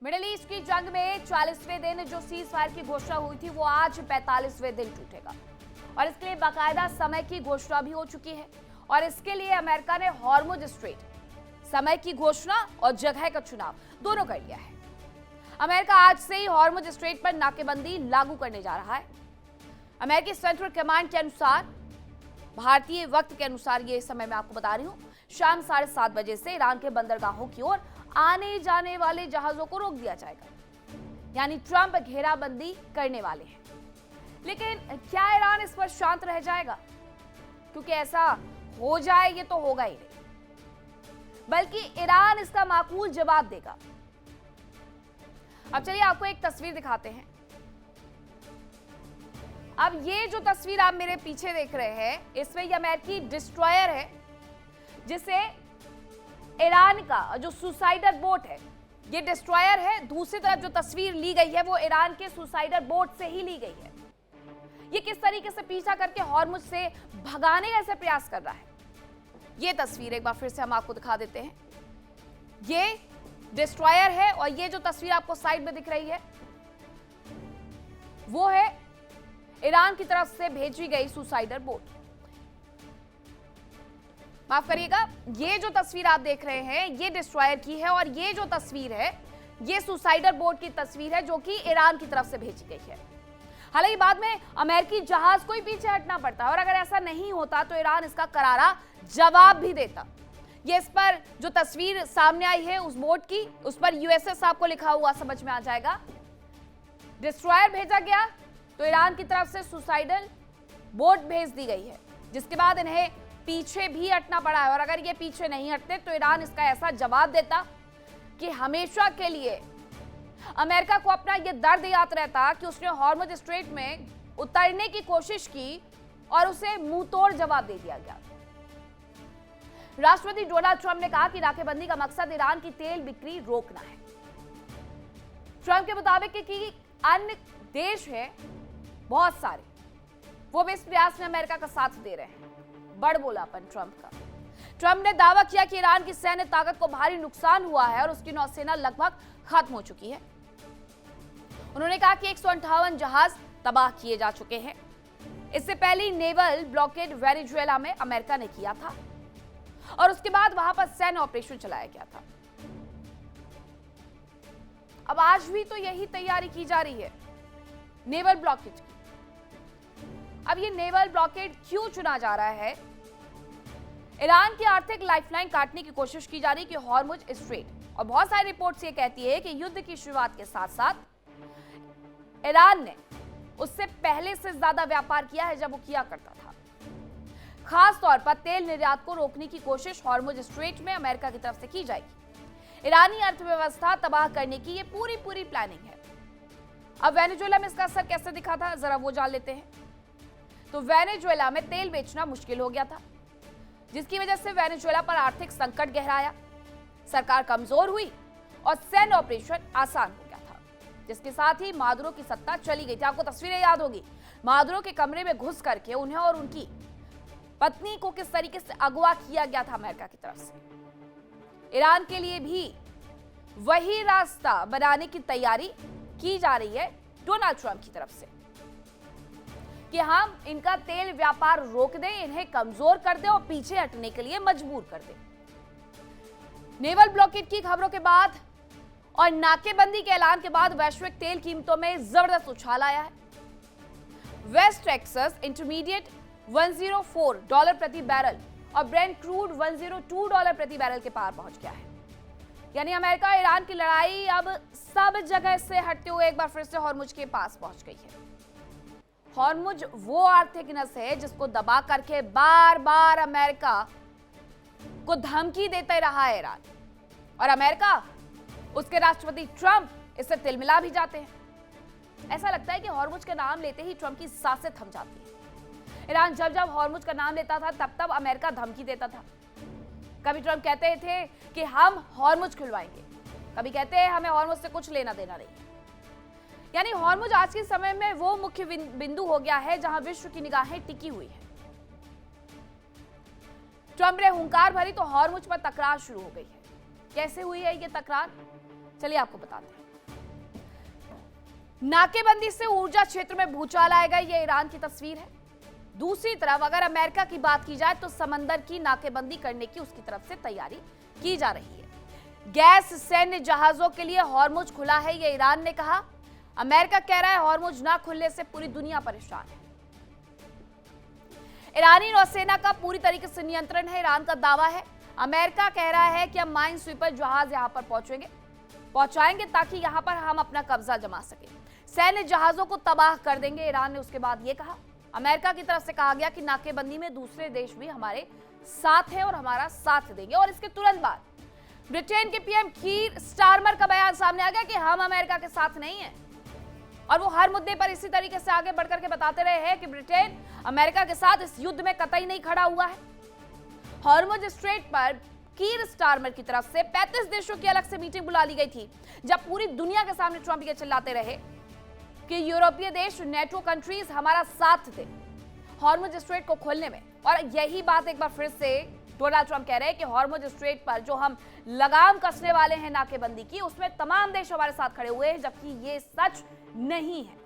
Middle east की जंग में 40वें दिन जो सीज फायर की घोषणा हुई थी वो आज 45वें दिन टूटेगा और इसके लिए बाकायदा समय की घोषणा भी हो चुकी है। और इसके लिए अमेरिका ने हॉर्मुज स्ट्रेट समय की घोषणा और जगह का चुनाव दोनों कर लिया है। अमेरिका आज से ही हॉर्मुज स्ट्रेट पर नाकेबंदी लागू करने जा रहा है। अमेरिकी सेंट्रल कमांड के अनुसार, भारतीय वक्त के अनुसार ये समय मैं आपको बता रही हूं, शाम 7:30 बजे से ईरान के बंदरगाहों की ओर आने जाने वाले जहाजों को रोक दिया जाएगा। यानी ट्रंप घेराबंदी करने वाले हैं। लेकिन क्या ईरान इस पर शांत रह जाएगा? क्योंकि ऐसा हो जाए ये तो होगा ही नहीं, बल्कि ईरान इसका माकूल जवाब देगा। अब चलिए आपको एक तस्वीर दिखाते हैं। अब ये जो तस्वीर आप मेरे पीछे देख रहे हैं, इसमें ये अमेरिकी डिस्ट्रॉयर है जिसे ईरान का जो सुसाइडर बोट है, ये डिस्ट्रॉयर है। दूसरी तरफ जो तस्वीर ली गई है वो ईरान के सुसाइडर बोट से ही ली गई है। ये किस तरीके से पीछा करके हॉर्मुज से भगाने का ऐसे प्रयास कर रहा है, ये तस्वीर एक बार फिर से हम आपको दिखा देते हैं। ये डिस्ट्रॉयर है और ये जो तस्वीर आपको साइड में दिख रही है वो है ईरान की तरफ से भेजी गई सुसाइडर बोट। माफ करिएगा, ये जो तस्वीर आप देख रहे हैं ये डिस्ट्रॉयर की है और ये जो तस्वीर है ये सुसाइडर बोट की तस्वीर है जो कि ईरान की तरफ से भेजी गई है। हालांकि बाद में अमेरिकी जहाज को ही पीछे हटना पड़ता और अगर ऐसा नहीं होता तो ईरान इसका करारा जवाब भी देता। ये इस पर जो तस्वीर सामने आई है उस बोट की, उस पर यूएसएस आपको लिखा हुआ समझ में आ जाएगा। डिस्ट्रॉयर भेजा गया तो ईरान की तरफ से सुसाइडल बोट भेज दी गई है, जिसके बाद इन्हें पीछे भी हटना पड़ा है। और अगर ये पीछे नहीं हटते तो ईरान इसका ऐसा जवाब देता कि हमेशा के लिए अमेरिका को अपना ये दर्द याद रहता कि उसने हॉर्मुज स्ट्रेट में उतरने की कोशिश की और उसे मुंह तोड़ जवाब दे दिया गया। राष्ट्रपति डोनाल्ड ट्रंप ने कहा कि नाकेबंदी का मकसद ईरान की तेल बिक्री रोकना है। ट्रंप के मुताबिक कि अन्य देश है बहुत सारे, वो भी इस प्रयास में अमेरिका का साथ दे रहे हैं। बड़बोलापन ट्रंप का। ट्रंप ने दावा किया कि ईरान की सैन्य ताकत को भारी नुकसान हुआ है और उसकी नौसेना लगभग खत्म हो चुकी है। उन्होंने कहा कि 158 जहाज तबाह किए जा चुके हैं। इससे पहले नेवल ब्लॉकेड वेनेजुएला में अमेरिका ने किया था और उसके बाद वहां पर सैन्य ऑपरेशन चलाया गया था। अब आज भी तो यही तैयारी की जा रही है नेवल ब्लॉकेज की। अब ये नेवल ब्लॉकेड क्यों चुना जा रहा है? ईरान की आर्थिक लाइफलाइन काटने की कोशिश की जा रही है कि हॉर्मुज स्ट्रेट, और बहुत सारी रिपोर्ट्स ये कहती है कि युद्ध की शुरुआत के साथ साथ ईरान ने उससे पहले से ज्यादा व्यापार किया है जब वो किया करता था। खास तौर पर तेल निर्यात को रोकने की कोशिश हॉर्मुज स्ट्रेट में अमेरिका की तरफ से की जाएगी। ईरानी अर्थव्यवस्था तबाह करने की ये पूरी प्लानिंग है। अब वेनेजुएला में इसका असर कैसे दिखा था जरा वो जान लेते हैं। तो वेनेजुएला में तेल बेचना मुश्किल हो गया था, जिसकी वजह से वेनेजुएला पर आर्थिक संकट गहराया, सरकार कमजोर हुई और सैन्य ऑपरेशन आसान हो गया था, जिसके साथ ही मादुरो की सत्ता चली गई थी। आपको तस्वीरें याद होगी, मादुरो के कमरे में घुस करके उन्हें और उनकी पत्नी को किस तरीके से अगवा किया गया था अमेरिका की तरफ से। ईरान के लिए भी वही रास्ता बनाने की तैयारी की जा रही है डोनाल्ड ट्रंप की तरफ से कि हम इनका तेल व्यापार रोक दें, इन्हें कमजोर कर दें और पीछे हटने के लिए मजबूर कर दें। नेवल ब्लॉकेड की खबरों के बाद और नाकेबंदी के ऐलान के बाद वैश्विक तेल कीमतों में जबरदस्त उछाल आया है। वेस्ट टेक्सास इंटरमीडिएट $104 प्रति बैरल और ब्रेंट क्रूड $102 प्रति बैरल के पार पहुंच गया है। यानी अमेरिका ईरान की लड़ाई अब सब जगह से हटते हुए एक बार फिर से हॉर्मुज के पास पहुंच गई है। हॉर्मुज वो आर्थिक नस है जिसको दबा करके बार बार अमेरिका को धमकी देते रहा है ईरान, और अमेरिका, उसके राष्ट्रपति ट्रंप इससे तिलमिला भी जाते हैं। ऐसा लगता है कि हॉर्मुज का नाम लेते ही ट्रंप की सांसें थम जाती है। ईरान जब जब हॉर्मुज का नाम लेता था तब तब अमेरिका धमकी देता था। कभी ट्रंप कहते थे कि हम हॉर्मुज खुलवाएंगे, कभी कहते हैं हमें हॉर्मुज से कुछ लेना देना नहीं। यानी हॉर्मुज आज के समय में वो मुख्य बिंदु हो गया है जहां विश्व की निगाहें टिकी हुई है। ट्रंप ने हुंकार भरी तो हॉर्मुज पर तकरार शुरू हो गई है। कैसे हुई है ये तकरार, चलिए आपको बताते हैं। नाकेबंदी से ऊर्जा क्षेत्र में भूचाल आएगा, यह ईरान की तस्वीर है। दूसरी तरफ अगर अमेरिका की बात की जाए तो समंदर की नाकेबंदी करने की उसकी तरफ से तैयारी की जा रही है। गैस सैन्य जहाजों के लिए हॉर्मुज खुला है, यह ईरान ने कहा। अमेरिका कह रहा है हॉर्मुज ना खुलने से पूरी दुनिया परेशान है। ईरानी नौसेना का पूरी तरीके से नियंत्रण है, ईरान का दावा है। अमेरिका कह रहा है कि हम माइन स्वीपर जहाज यहां पर पहुंचाएंगे ताकि यहां पर हम अपना कब्जा जमा सके, सैन्य जहाजों को तबाह कर देंगे, ईरान ने उसके बाद यह कहा। अमेरिका की तरफ से कहा गया कि नाकेबंदी में दूसरे देश भी हमारे साथ हैं और हमारा साथ देंगे। और इसके तुरंत बाद ब्रिटेन के पीएम कीर स्टारमर का बयान सामने आ गया कि हम अमेरिका के साथ नहीं हैं, और वो हर मुद्दे पर इसी तरीके से आगे बढ़कर के बताते रहे हैं कि ब्रिटेन अमेरिका के साथ इस युद्ध में कतई नहीं खड़ा हुआ है। हॉर्मुज स्ट्रेट पर कीर स्टारमर की तरफ से 35 देशों की अलग से मीटिंग बुला ली गई थी, जब पूरी दुनिया के सामने ट्रंप ये चिल्लाते रहे कि यूरोपीय देश, नेटो कंट्रीज हमारा साथ दे हॉर्मुज स्ट्रेट को खोलने में। और यही बात एक बार फिर से डोनाल्ड ट्रंप कह रहे हैं कि हॉर्मुज स्ट्रेट पर जो हम लगाम कसने वाले हैं नाकेबंदी की, उसमें तमाम देश हमारे साथ खड़े हुए हैं, जबकि ये सच नहीं है।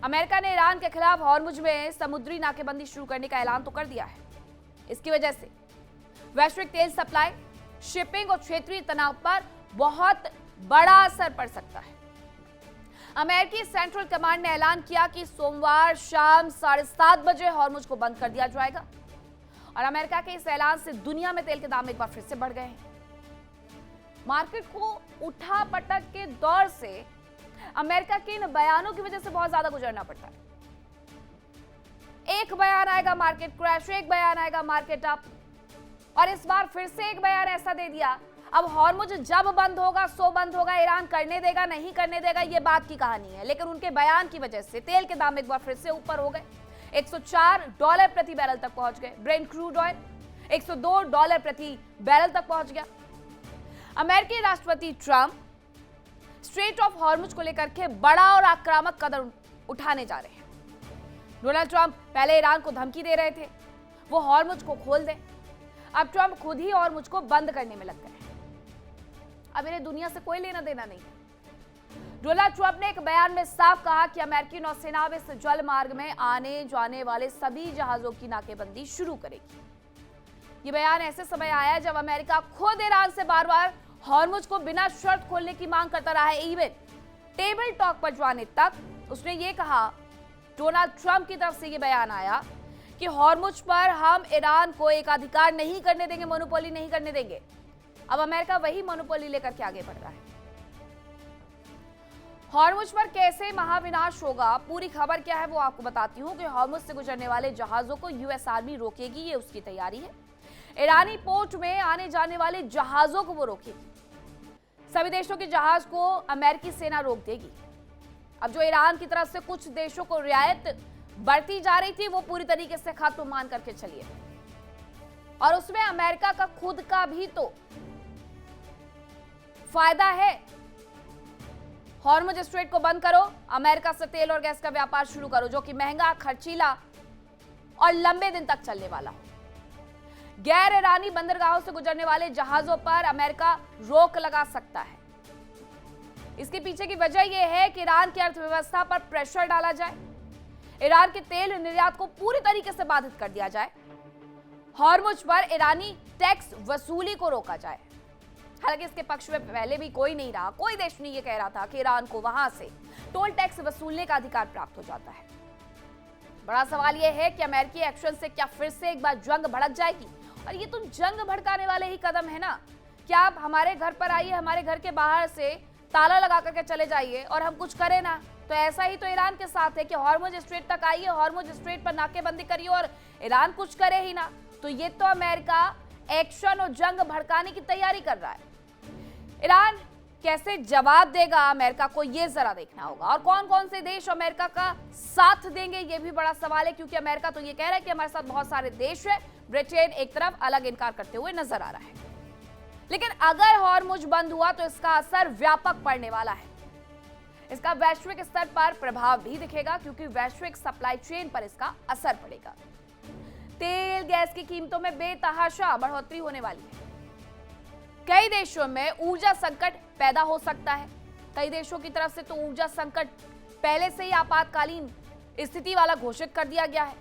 अमेरिका ने ईरान के खिलाफ हॉर्मुज में समुद्री नाकेबंदी शुरू करने का ऐलान तो कर दिया है। इसकी वजह से वैश्विक तेल सप्लाई, शिपिंग और क्षेत्रीय तनाव पर बहुत बड़ा असर पड़ सकता है। अमेरिकी सेंट्रल कमांड ने ऐलान किया कि सोमवार शाम 7:30 बजे हॉर्मुज को बंद कर दिया जाएगा। और अमेरिका के इस ऐलान से दुनिया में तेल के दाम एक बार फिर से बढ़ गए हैं। मार्केट को उठापटक के दौर से अमेरिका के इन बयानों की वजह से बहुत ज्यादा गुजरना पड़ता है। एक बयान आएगा मार्केट क्रैश, एक बयान आएगा मार्केट अप, और इस बार फिर से एक बयान ऐसा दे दिया। अब हॉर्मुज जब बंद होगा सो बंद होगा, ईरान करने देगा नहीं करने देगा ये बात की कहानी है। लेकिन उनके बयान की वजह से तेल के दाम एक बार फिर से ऊपर हो गए, $104 प्रति बैरल तक पहुंच गए। ब्रेंट क्रूड ऑयल $102 प्रति बैरल तक पहुंच गया। अमेरिकी राष्ट्रपति ट्रंप स्ट्रेट ऑफ हॉर्मुज को लेकर के बड़ा और आक्रामक कदम उठाने जा रहे हैं। डोनाल्ड ट्रंप पहले ईरान को धमकी दे रहे थे वो हॉर्मुज को खोल दे, अब ट्रंप खुद ही हॉर्मुज को बंद करने में लग गए। अब इन्हें दुनिया से कोई लेना देना नहीं। डोनाल्ड ट्रंप ने एक बयान में साफ कहा कि अमेरिकी नौसेना अब इस जल मार्ग में आने जाने वाले सभी जहाजों की नाकेबंदी शुरू करेगी। ये बयान ऐसे समय आया जब अमेरिका खुद ईरान से बार बार हॉर्मुज को बिना शर्त खोलने की मांग करता रहा है। इवन टेबल टॉक पर जाने तक उसने ये कहा, डोनाल्ड ट्रंप की तरफ से ये बयान आया कि हॉर्मुज पर हम ईरान को एक अधिकार नहीं करने देंगे, मोनोपोली नहीं करने देंगे। अब अमेरिका वही मोनोपोली लेकर के आगे बढ़ रहा है। हॉर्मुज पर कैसे महाविनाश होगा, पूरी खबर क्या है वो आपको बताती हूं कि हॉर्मुज से गुजरने वाले जहाजों को यूएस आर्मी रोकेगी, ये उसकी तैयारी है। ईरानी पोर्ट में आने जाने वाले जहाजों को वो रोकेगी। सभी देशों के जहाज को अमेरिकी सेना रोक देगी। अब जो ईरान की तरफ से कुछ देशों को रियायत बढ़ती जा रही थी वो पूरी तरीके से खत्म मान करके चलिए, और उसमें अमेरिका का खुद का भी तो फायदा है। हॉर्मुज स्ट्रेट को बंद करो, अमेरिका से तेल और गैस का व्यापार शुरू करो जो कि महंगा, खर्चीला और लंबे दिन तक चलने वाला हो। गैर ईरानी बंदरगाहों से गुजरने वाले जहाजों पर अमेरिका रोक लगा सकता है। इसके पीछे की वजह यह है कि ईरान की अर्थव्यवस्था पर प्रेशर डाला जाए, ईरान के तेल निर्यात को पूरी तरीके से बाधित कर दिया जाए, हॉर्मुज पर ईरानी टैक्स वसूली को रोका जाए। हालांकि इसके पक्ष में पहले भी कोई नहीं रहा, कोई देश नहीं ये कह रहा था कि ईरान को वहां से टोल टैक्स वसूलने का अधिकार प्राप्त हो जाता है। बड़ा सवाल यह है कि अमेरिकी एक्शन से क्या फिर से एक बार जंग भड़क जाएगी? और ये तो जंग भड़काने वाले ही कदम है ना। क्या आप हमारे घर पर आइए, हमारे घर के बाहर से ताला लगा करके चले जाइए और हम कुछ करें ना? तो ऐसा ही तो ईरान के साथ है कि हॉर्मुज स्ट्रेट तक आइए, हॉर्मुज स्ट्रेट पर नाकेबंदी करिए और ईरान कुछ करे ही ना। तो ये तो अमेरिका एक्शन और जंग भड़काने की तैयारी कर रहा है। ईरान कैसे जवाब देगा अमेरिका को, ये जरा देखना होगा। और कौन कौन से देश अमेरिका का साथ देंगे ये भी बड़ा सवाल है, क्योंकि अमेरिका तो ये कह रहा है कि हमारे साथ बहुत सारे देश है, ब्रिटेन एक तरफ अलग इनकार करते हुए नजर आ रहा है। लेकिन अगर हॉर्मुज बंद हुआ तो इसका असर व्यापक पड़ने वाला है। इसका वैश्विक स्तर पर प्रभाव भी दिखेगा, क्योंकि वैश्विक सप्लाई चेन पर इसका असर पड़ेगा। तेल गैस की कीमतों में बेतहाशा बढ़ोतरी होने वाली है। कई देशों में ऊर्जा संकट पैदा हो सकता है। कई देशों की तरफ से तो ऊर्जा संकट पहले से ही आपातकालीन स्थिति वाला घोषित कर दिया गया है,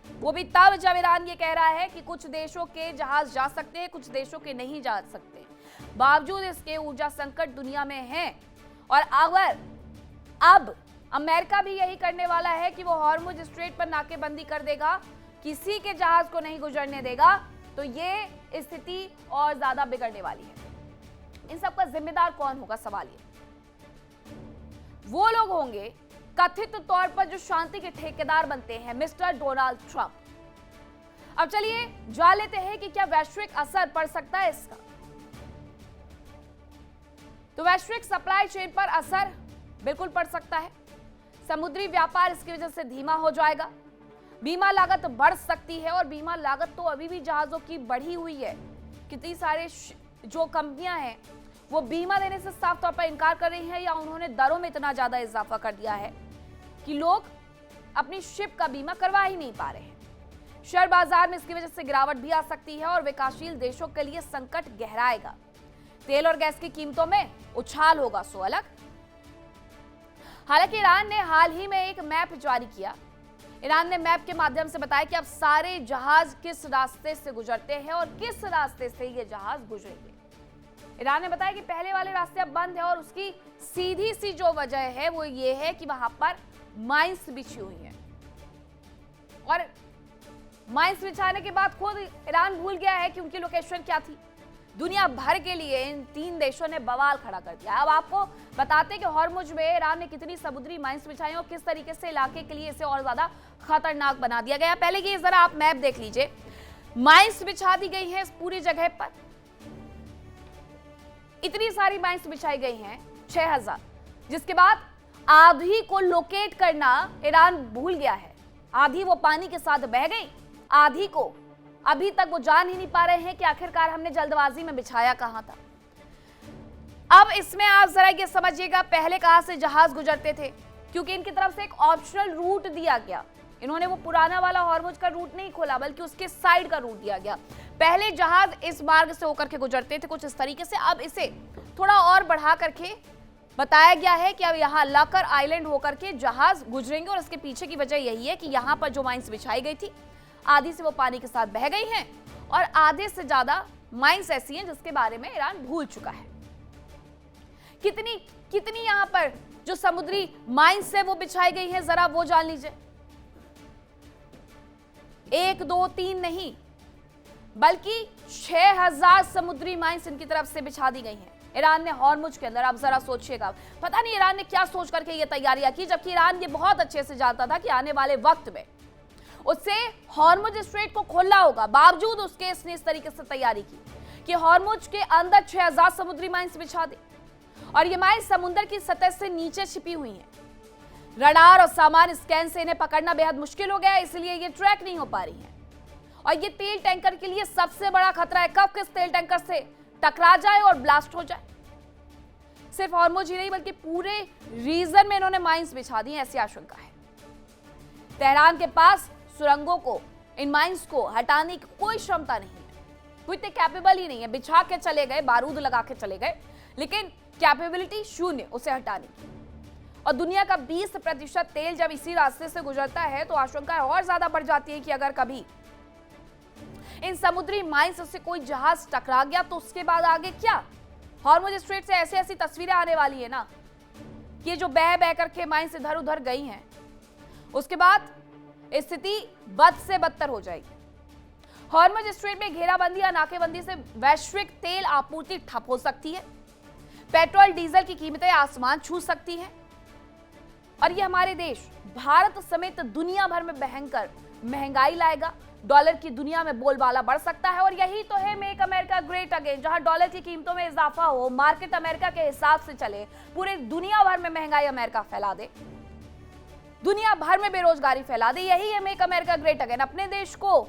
वो भी तब जब ईरान ये कह रहा है कि कुछ देशों के जहाज जा सकते हैं, कुछ देशों के नहीं जा सकते। बावजूद इसके ऊर्जा संकट दुनिया में है, और अगर अब अमेरिका भी यही करने वाला है कि वो हॉर्मुज स्ट्रेट पर नाकेबंदी कर देगा, किसी के जहाज को नहीं गुजरने देगा, तो ये स्थिति और ज्यादा बिगड़ने वाली है। इन सब का जिम्मेदार कौन होगा, सवाल ये। वो लोग होंगे कथित तौर पर जो शांति के ठेकेदार बनते हैं, मिस्टर डोनाल्ड ट्रंप। अब चलिए जान लेते हैं कि क्या वैश्विक असर पड़ सकता है इसका। तो वैश्विक सप्लाई चेन पर असर बिल्कुल पड़ सकता है। समुद्री व्यापार इसकी वजह से धीमा हो जाएगा। बीमा लागत बढ़ सकती है, और बीमा लागत तो अभी भी जहाजों की बढ़ी हुई है। कितनी सारे जो कंपनियां हैं वो बीमा देने से साफ तौर पर इनकार कर रही हैं, या उन्होंने दरों में इतना ज्यादा इजाफा कर दिया है कि लोग अपनी शिप का बीमा करवा ही नहीं पा रहे हैं। शेयर बाजार में इसकी वजह से गिरावट भी आ सकती है, और विकासशील देशों के लिए संकट गहराएगा। तेल और गैस की कीमतों में उछाल होगा, सो अलग। हालांकि ईरान ने हाल ही में एक मैप जारी किया। ईरान ने मैप के माध्यम से बताया कि अब सारे जहाज किस रास्ते से गुजरते हैं और किस रास्ते से ये जहाज गुजरेंगे। ईरान ने बताया कि पहले वाले रास्ते अब बंद है, और उसकी सीधी सी जो वजह है वो ये है कि वहां पर माइंस बिछी हुई है। और माइंस बिछाने के बाद खुद ईरान भूल गया है कि उनकी लोकेशन क्या थी। दुनिया भर के लिए इन तीन देशों ने बवाल खड़ा कर दिया। अब आपको बताते कि हॉर्मुज में ईरान ने कितनी समुद्री माइंस बिछाई और किस तरीके से इलाके के लिए इसे और ज्यादा खतरनाक बना दिया गया। पहले ये जरा आप मैप देख लीजिए। माइंस बिछा दी गई है इस पूरी जगह पर, इतनी सारी माइंस बिछाई गई हैं 6000, जिसके बाद आधी को लोकेट करना ईरान भूल गया है। आधी वो पानी के साथ बह गई, आधी को अभी तक वो जान ही नहीं पा रहे हैं कि आखिरकार हमने जल्दबाजी में बिछाया कहां था। अब इसमें आप जरा ये समझिएगा पहले कहां से जहाज गुजरते थे, क्योंकि इनकी तरफ से एक ऑप्शनल रूट दिया गया। इन्होंने वो पुराना वाला हॉर्मुज का रूट नहीं खोला, बल्कि उसके साइड का रूट दिया गया। पहले जहाज इस मार्ग से होकर के गुजरते थे कुछ इस तरीके से, अब इसे थोड़ा और बढ़ा करके बताया गया है कि अब यहाँ लकर आइलैंड होकर के जहाज गुजरेंगे। और इसके पीछे की वजह यही है कि यहाँ पर जो माइंस बिछाई गई थी, आधी से वो पानी के साथ बह गई हैं, और आधे से ज्यादा माइंस ऐसी हैं जिसके बारे में ईरान भूल चुका है। कितनी यहाँ पर जो समुद्री माइंस है वो बिछाई गई है, जरा वो जान लीजिए। 1 2 3 नहीं, बल्कि 6000 समुद्री माइंस इनकी तरफ से बिछा दी गई हैं ईरान ने हॉर्मुज के अंदर। आप जरा सोचिएगा, पता नहीं ईरान ने क्या सोच करके ये तैयारियां की, जबकि ईरान ये बहुत अच्छे से जानता था कि आने वाले वक्त में उससे हॉर्मुज स्ट्रेट को खोलना होगा। बावजूद उसके इसने इस तरीके से तैयारी की कि हॉर्मुज के अंदर 6000 समुद्री माइंस बिछा दे, और ये माइंस समुद्र की सतह से नीचे छिपी हुई हैं। रडार और सामान्य स्कैन से इन्हें पकड़ना बेहद मुश्किल हो गया है, इसलिए ये ट्रैक नहीं हो पा रही है। और ये तेल टैंकर के लिए सबसे बड़ा खतरा है, कब किस तेल टैंकर से टकरा जाए और ब्लास्ट हो जाए। सिर्फ हॉर्मुज ही नहीं बल्कि पूरे रीजन में इन्होंने माइंस बिछा दी, ऐसी आशंका है। तेहरान के पास सुरंगों को, इन माइंस को हटाने की कोई क्षमता नहीं है, वो इतने कैपेबल ही नहीं है। बिछा के चले गए, बारूद लगा के चले गए, लेकिन कैपेबिलिटी शून्य उसे हटाने की। और दुनिया का 20% तेल जब इसी रास्ते से गुजरता है तो आशंका और ज्यादा बढ़ जाती है कि अगर कभी इन समुद्री माइंस से कोई जहाज टकरा गया तो उसके बाद आगे क्या। हॉर्मुज स्ट्रेट से ऐसी तस्वीरें आने वाली है ना, कि जो बह बह करके माइंस इधर उधर गई हैं, उसके बाद स्थिति बद से बदतर हो जाएगी। हॉर्मुज स्ट्रेट में घेराबंदी या नाकेबंदी से वैश्विक तेल आपूर्ति ठप हो सकती है, पेट्रोल डीजल की कीमतें आसमान छू सकती हैं, और ये हमारे देश भारत समेत दुनिया भर में भयंकर महंगाई लाएगा। डॉलर की दुनिया में बोलबाला बढ़ सकता है, और यही तो है मेक अमेरिका ग्रेट अगेन, जहां डॉलर की कीमतों में इजाफा हो, मार्केट अमेरिका के हिसाब से चले, पूरे दुनिया भर में महंगाई अमेरिका फैला दे, दुनिया भर में बेरोजगारी फैला दे। यही है मेक अमेरिका ग्रेट अगेन। अपने देश को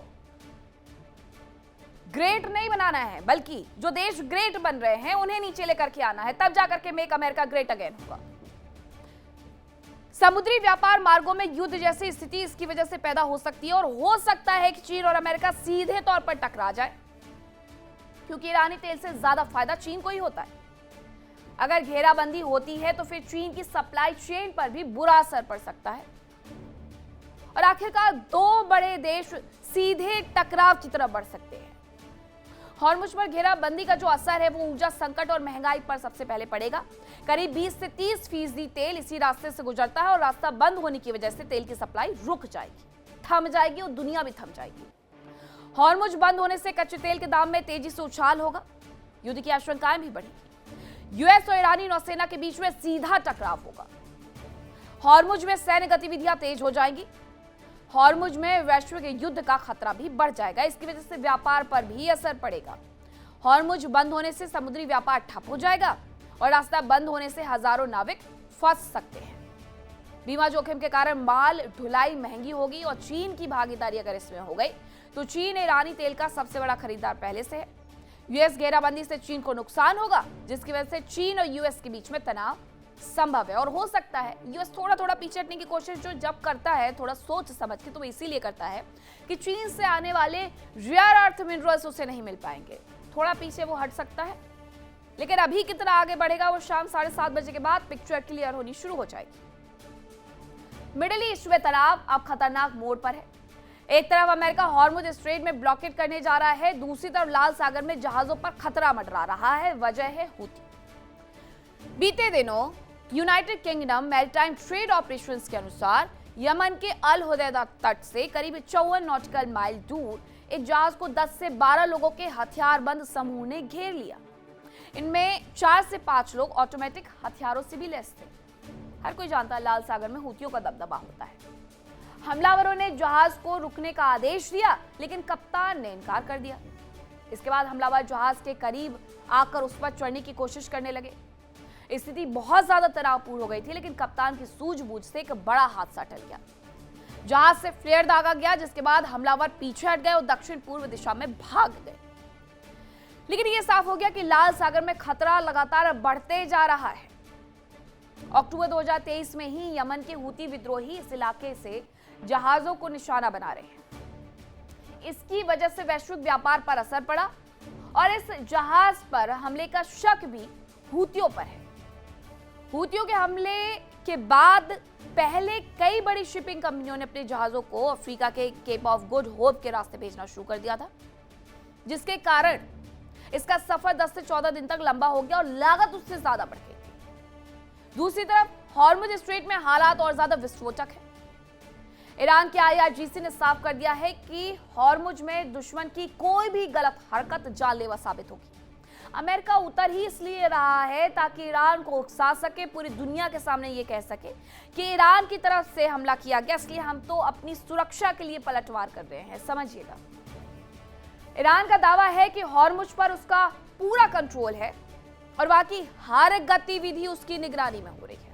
ग्रेट नहीं बनाना है, बल्कि जो देश ग्रेट बन रहे हैं उन्हें नीचे लेकर के आना है, तब जाकर के मेक अमेरिका ग्रेट अगेन होगा। समुद्री व्यापार मार्गों में युद्ध जैसी स्थिति इसकी वजह से पैदा हो सकती है, और हो सकता है कि चीन और अमेरिका सीधे तौर पर टकरा जाए, क्योंकि ईरानी तेल से ज्यादा फायदा चीन को ही होता है। अगर घेराबंदी होती है तो फिर चीन की सप्लाई चेन पर भी बुरा असर पड़ सकता है और आखिरकार दो बड़े देश सीधे टकराव की तरफ बढ़ सकते हैं। हॉर्मुज पर घेराबंदी का जो असर है वो ऊर्जा संकट और महंगाई पर सबसे पहले पड़ेगा। करीब 20 से 30% तेल इसी रास्ते से गुजरता है और रास्ता बंद होने की वजह से तेल की सप्लाई रुक जाएगी, थम जाएगी और दुनिया भी थम जाएगी। हॉर्मुज बंद होने से कच्चे तेल के दाम में तेजी से उछाल होगा, युद्ध की आशंकाएं भी बढ़ेगी। यूएस और ईरानी नौसेना के बीच में सीधा टकराव होगा। हॉर्मुज में सैन्य गतिविधियां तेज हो जाएंगी। हॉर्मुज में वैश्विक युद्ध का खतरा भी बढ़ जाएगा। इसकी वजह से व्यापार पर भी असर पड़ेगा। हॉर्मुज बंद होने से समुद्री व्यापार ठप हो जाएगा और रास्ता बंद होने से हजारों नाविक फंस सकते हैं। बीमा जोखिम के कारण माल ढुलाई महंगी होगी और चीन की भागीदारी अगर इसमें हो गई तो चीन ईरानी तेल का सबसे बड़ा खरीदार पहले से है। यूएस घेराबंदी से चीन को नुकसान होगा, जिसकी वजह से चीन और यूएस के बीच में तनाव संभव है और हो सकता है यूएस थोड़ा थोड़ा पीछे हटने की कोशिश जो जब करता है थोड़ा सोच समझ के, तो वो इसीलिए करता है कि चीन से आने वाले रेयर अर्थ मिनरल्स उसे नहीं मिल पाएंगे। थोड़ा पीछे वो हट सकता है, लेकिन अभी कितना आगे बढ़ेगा वो शाम 7:30 बजे के बाद पिक्चर क्लियर होनी शुरू हो जाएगी। मिडिल ईस्ट में तनाव अब खतरनाक मोड़ पर है। एक तरफ अमेरिका हॉर्मुज स्ट्रेट में ब्लॉकेट करने जा रहा है, दूसरी तरफ लाल सागर में जहाजों पर खतरा मंडरा रहा है। वजह है हूती। बीते दिनों United kingdom maritime trade operations के अनुसार यमन के अल हुदैदा तट से करीब 54 नॉटिकल माइल दूर एक जहाज को 10 से 12 लोगों के हथियारबंद समूह ने घेर लिया। इनमें 4 से 5 लोग ऑटोमेटिक हथियारों से भी लैस थे। हर कोई जानता है लाल सागर में हूतियों का दबदबा होता है। हमलावरों ने जहाज को रुकने का आदेश दिया, लेकिन कप्तान ने इनकार कर दिया। इसके बाद हमलावर जहाज के करीब आकर उस पर चढ़ने की कोशिश करने लगे। स्थिति बहुत ज्यादा तनावपूर्ण हो गई थी, लेकिन कप्तान की सूझबूझ से एक बड़ा हादसा टल गया। जहाज से फ्लेयर दागा गया, जिसके बाद हमलावर पीछे हट गए और दक्षिण पूर्व दिशा में भाग गए। लेकिन यह साफ हो गया कि लाल सागर में खतरा लगातार बढ़ते जा रहा है। अक्टूबर 2023 में ही यमन के हूती विद्रोही इस इलाके से जहाजों को निशाना बना रहे हैं। इसकी वजह से वैश्विक व्यापार पर असर पड़ा और इस जहाज पर हमले का शक भी हूतियों पर है। हूतियों के हमले के बाद पहले कई बड़ी शिपिंग कंपनियों ने अपने जहाजों को अफ्रीका के केप ऑफ गुड होप के रास्ते भेजना शुरू कर दिया था, जिसके कारण इसका सफर 10 से 14 दिन तक लंबा हो गया और लागत उससे ज्यादा बढ़ गई थी। दूसरी तरफ हॉर्मुज स्ट्रेट में हालात और ज्यादा विस्फोटक है। ईरान के IRGC ने साफ कर दिया है कि हॉर्मुज में दुश्मन की कोई भी गलत हरकत जानलेवा साबित होगी। अमेरिका उतर ही इसलिए रहा है ताकि ईरान को उकसा सके, पूरी दुनिया के सामने ये कह सके कि ईरान की तरफ से हमला किया गया, इसलिए हम तो अपनी सुरक्षा के लिए पलटवार कर रहे हैं। समझिएगा, ईरान का दावा है कि हॉर्मुज पर उसका पूरा कंट्रोल है और बाकी हर गतिविधि उसकी निगरानी में हो रही है।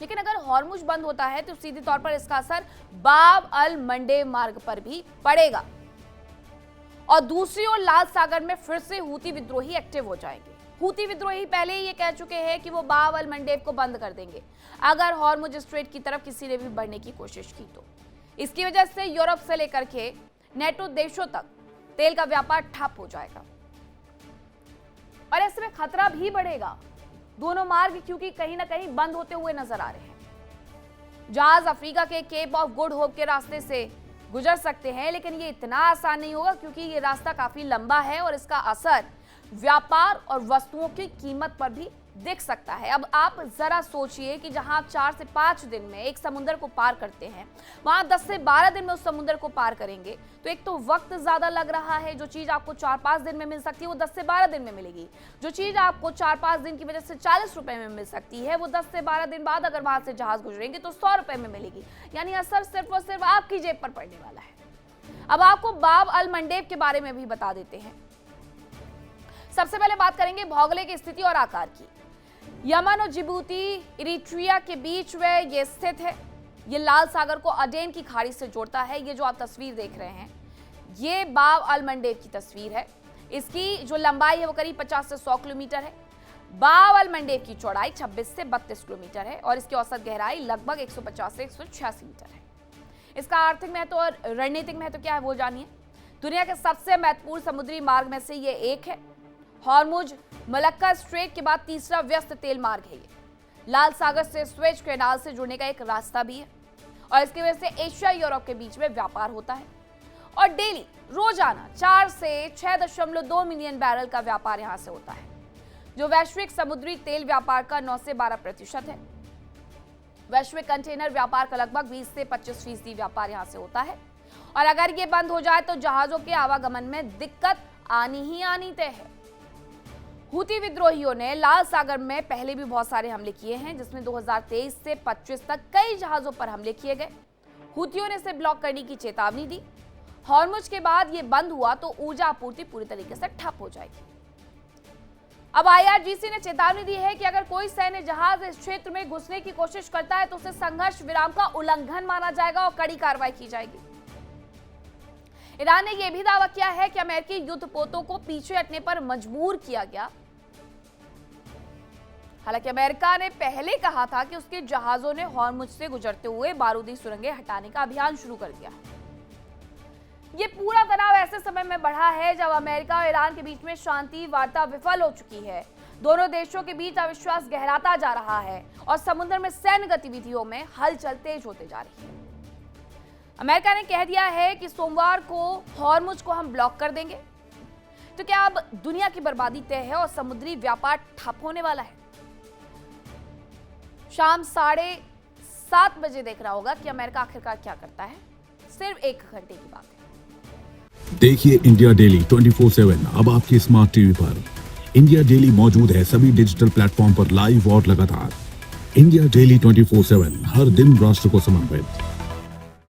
लेकिन अगर हॉर्मुज बंद होता है तो सीधे तौर पर इसका असर बाब अल मंडेब मार्ग पर भी पड़ेगा और दूसरी ओर लाल सागर में फिर से हूती विद्रोही एक्टिव हो जाएंगे। हूती विद्रोही पहले ही ये कह चुके हैं कि वो बाब अल मंडेब को बंद कर देंगे अगर हॉर्मुज स्ट्रेट की तरफ किसी ने भी बढ़ने की कोशिश की तो। इसकी वजह से यूरोप से लेकर के नेटो देशों तक तेल का व्यापार ठप हो जाएगा और ऐसे में खतरा भी बढ़ेगा। दोनों मार्ग क्योंकि कहीं ना कहीं बंद होते हुए नजर आ रहे हैं। जहाज अफ्रीका के केप ऑफ गुड होप के रास्ते से गुजर सकते हैं, लेकिन ये इतना आसान नहीं होगा क्योंकि ये रास्ता काफी लंबा है और इसका असर व्यापार और वस्तुओं की कीमत पर भी दिख सकता है। अब आप जरा सोचिए कि जहां आप 4 से 5 दिन में एक समुद्र को पार करते हैं, वहां 10 से 12 दिन में उस समुद्र को पार करेंगे तो एक तो वक्त ज्यादा लग रहा है। जो चीज आपको 4-5 दिन में मिल सकती है वो 10 से 12 दिन में मिलेगी। जो चीज आपको 4-5 दिन की वजह से 40 रुपए में मिल सकती है वो 10 से 12 दिन बाद अगर वहां से जहाज गुजरेंगे तो 100 रुपए में मिलेगी। यानी असर सिर्फ और सिर्फ आपकी जेब पर पड़ने वाला है। अब आपको बाब अल मंडेब के बारे में भी बता देते हैं। सबसे पहले बात करेंगे भौगोलिक स्थिति और आकार की। यमन और जिबूती इरिट्रिया के बीच में ये स्थित है। ये लाल सागर को अडेन की खाड़ी से जोड़ता है। ये जो आप तस्वीर देख रहे हैं ये बाब अल मंडेब की तस्वीर है। इसकी जो लंबाई है वो करीब 50 से 100 किलोमीटर है। बाब अल मंडेब की चौड़ाई 26 से 32 किलोमीटर है और इसकी औसत गहराई लगभग 150 से 186 मीटर है। इसका आर्थिक महत्व और रणनीतिक महत्व क्या है वो जानिए। दुनिया के सबसे महत्वपूर्ण समुद्री मार्ग में से ये एक है। हॉर्मुज मलक्का स्ट्रेट के बाद तीसरा व्यस्त तेल मार्ग है ये। लाल सागर से स्वेज कैनाल से जुड़ने का एक रास्ता भी है और इसकी वजह से एशिया यूरोप के बीच में व्यापार होता है और डेली रोजाना 4 से 6.2 मिलियन बैरल का व्यापार यहां से होता है, जो वैश्विक समुद्री तेल व्यापार का 9 से 12% है। वैश्विक कंटेनर व्यापार का लगभग 20 से 25% व्यापार यहां से होता है और अगर ये बंद हो जाए तो जहाजों के आवागमन में दिक्कत आनी ही आनी तय है। हुती विद्रोहियों ने लाल सागर में पहले भी बहुत सारे हमले किए हैं, जिसमें 2023 से 25 तक कई जहाजों पर हमले किए गए। हुतियों ने इसे ब्लॉक करने की चेतावनी दी। हॉर्मुज के बाद ये बंद हुआ तो ऊर्जा आपूर्ति पूरी तरीके से ठप हो जाएगी। अब IRGC ने चेतावनी दी है कि अगर कोई सैन्य जहाज इस क्षेत्र में घुसने की कोशिश करता है तो उसे संघर्ष विराम का उल्लंघन माना जाएगा और कड़ी कार्रवाई की जाएगी। ईरान ने यह भी दावा किया है कि अमेरिकी युद्धपोतों को पीछे हटने पर मजबूर किया गया। हालांकि अमेरिका ने पहले कहा था कि उसके जहाजों ने हॉर्मुज से गुजरते हुए बारूदी सुरंगें हटाने का अभियान शुरू कर दिया। ये पूरा तनाव ऐसे समय में बढ़ा है जब अमेरिका और ईरान के बीच में शांति वार्ता विफल हो चुकी है। दोनों देशों के बीच अविश्वास गहराता जा रहा है और समुद्र में सैन्य गतिविधियों में हलचल तेज होते जा रही है। अमेरिका ने कह दिया है कि सोमवार को हॉर्मुज को हम ब्लॉक कर देंगे। तो क्या अब दुनिया की बर्बादी तय है और समुद्री व्यापार ठप होने वाला है? शाम 7:30 बजे देखना होगा कि अमेरिका आखिरकार क्या करता है। सिर्फ 1 घंटे की बात है। देखिए इंडिया डेली 24/7 अब आपके स्मार्ट टीवी पर। इंडिया डेली मौजूद है सभी डिजिटल प्लेटफॉर्म पर लाइव और लगातार। इंडिया डेली 24/7 हर दिन राष्ट्र को समर्पित।